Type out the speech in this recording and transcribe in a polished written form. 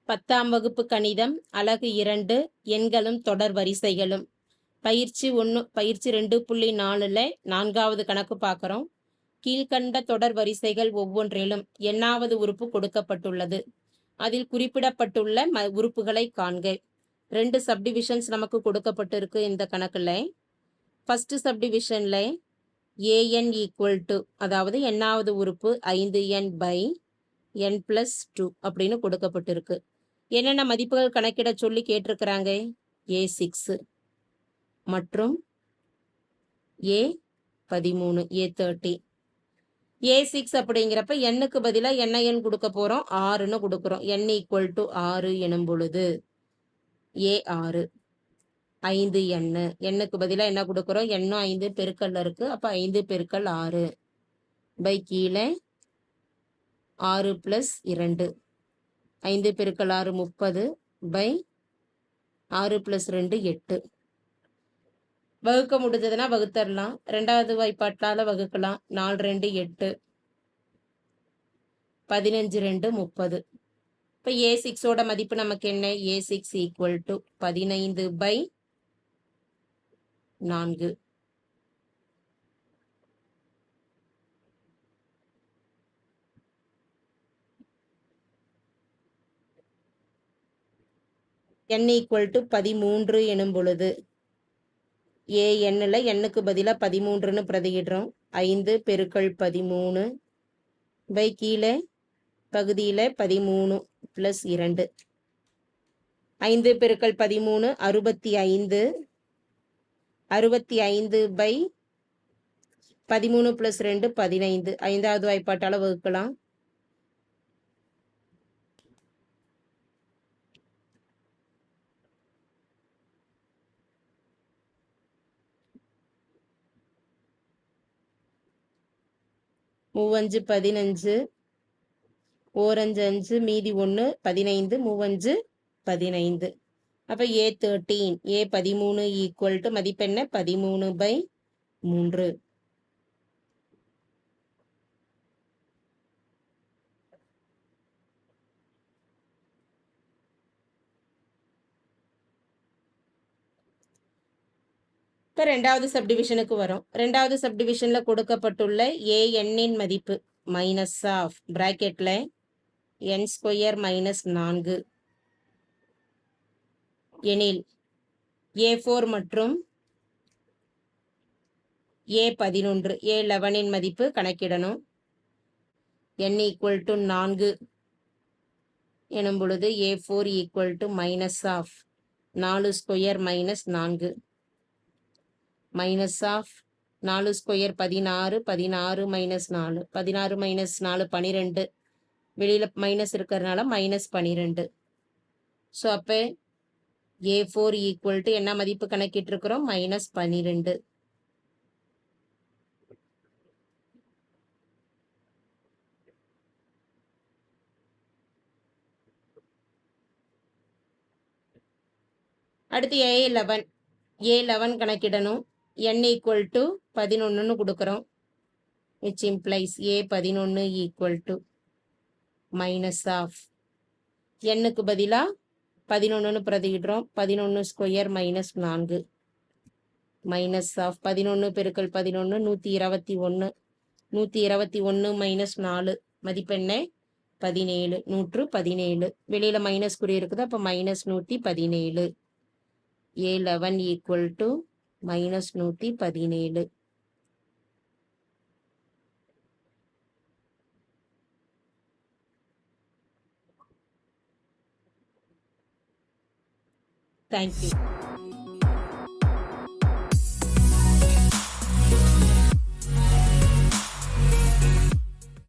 10ஆம் வகுப்பு கணிதம் அலகு 2 எண்களும் தொடர் வரிசைகளும் பயிற்சி 2.4ல 4வது கணக்கு பார்க்குறோம். கீழ்கண்ட தொடர் வரிசைகள் ஒவ்வொன்றிலும் எண்ணாவது உறுப்பு கொடுக்கப்பட்டுள்ளது. அதில் குறிப்பிடப்பட்டுள்ள உறுப்புகளை காண்க. 2 சப்டிவிஷன்ஸ் நமக்கு கொடுக்கப்பட்டிருக்கு இந்த கணக்குல. ஃபர்ஸ்ட் சப்டிவிஷன்ல an ஈக்குவல் டு, அதாவது எண்ணாவது உறுப்பு 5n பை n பிளஸ் 2 அப்படின்னு கொடுக்கப்பட்டிருக்கு. என்னென்ன மதிப்புகள் கணக்கிட சொல்லி கேட்டிருக்கிறாங்க? a6 மற்றும் a13 a30. a6 அப்படிங்கிறப்ப எண்ணுக்கு பதிலாக என்ன எண் கொடுக்க போறோம்? 6ன்னு கொடுக்குறோம். n ஈக்குவல் டு 6 எனும் பொழுது a6 5n, எண்ணுக்கு பதிலாக என்ன கொடுக்குறோம்? எண்ணும் 5 பெருக்கல்ல இருக்கு, அப்ப 5 பெருக்கல் 6 பை கீழே 6 பிளஸ் 2, 5 பெருக்கல் 6 30 பை 6 பிளஸ் 2 8. வகுக்க முடிஞ்சதுன்னா வகுத்தரலாம், ரெண்டாவது வாய்ப்பாட்டால வகுக்கலாம். 4 2 8, 15 2 30. இப்போ a6ஓட மதிப்பு நமக்கு என்ன? a6 equal to 15 by 4. n equal to 13 எனும் பொழுது ஏஎன்ல எண்ணுக்கு பதிலாக 13ன்னு பிரதியிடுறோம். 5 பெருக்கல் 13 பை கீழே பகுதியில் 13 பிளஸ் 2. 5 பெருக்கல் 13 65, 65 பை 13 பிளஸ் 2 15. 5வது வாய்ப்பாட்டால் வகுக்கலாம். மூவஞ்சு 15, ஓரஞ்சு 5, மீதி 1, 15, மூவஞ்சு 15. அப்போ a13 ஈக்குவல் டு மதிப்பெண்ண 13 பை 3. இப்போ ரெண்டாவது சப்டிவிஷனுக்கு வரும். ரெண்டாவது சப்டிவிஷனில் கொடுக்கப்பட்டுள்ள ஏஎன்னின் மதிப்பு மைனஸ் ஆஃப் பிராக்கெட்டில் என் ஸ்கொயர் மைனஸ் 4 எனில் a4 மற்றும் a11 a11இன் மதிப்பு கணக்கிடணும். n ஈக்குவல் டு 4 எனும் பொழுது a4 equal to minus of 4 square minus 4 minus of 4 square 16, 16 minus 4, 16 minus 4 12. வெளியில் மைனஸ் இருக்கிறதுனால மைனஸ் 12. ஸோ அப்போ a4 ஈக்குவல் டு என்ன மதிப்பு கணக்கிட்டு இருக்கிறோம்? மைனஸ் 12. அடுத்து a11 கணக்கிடணும். n ஈக்குவல் டு 11ன்னு கொடுக்குறோம். Which implies a11 equal to minus of எண்ணுக்கு பதிலாக 11ன்னு பிரதியிடுறோம். 11 ஸ்கொயர் மைனஸ் 4 மைனஸ் ஆஃப் 11 பெருக்கல் 11 121, 121 மைனஸ் 4 மதிப்பெண்ணை 17, 117. வெளியில் மைனஸ் குறி இருக்குது, அப்போ minus 117. a11 equal to minus 117. Thank you.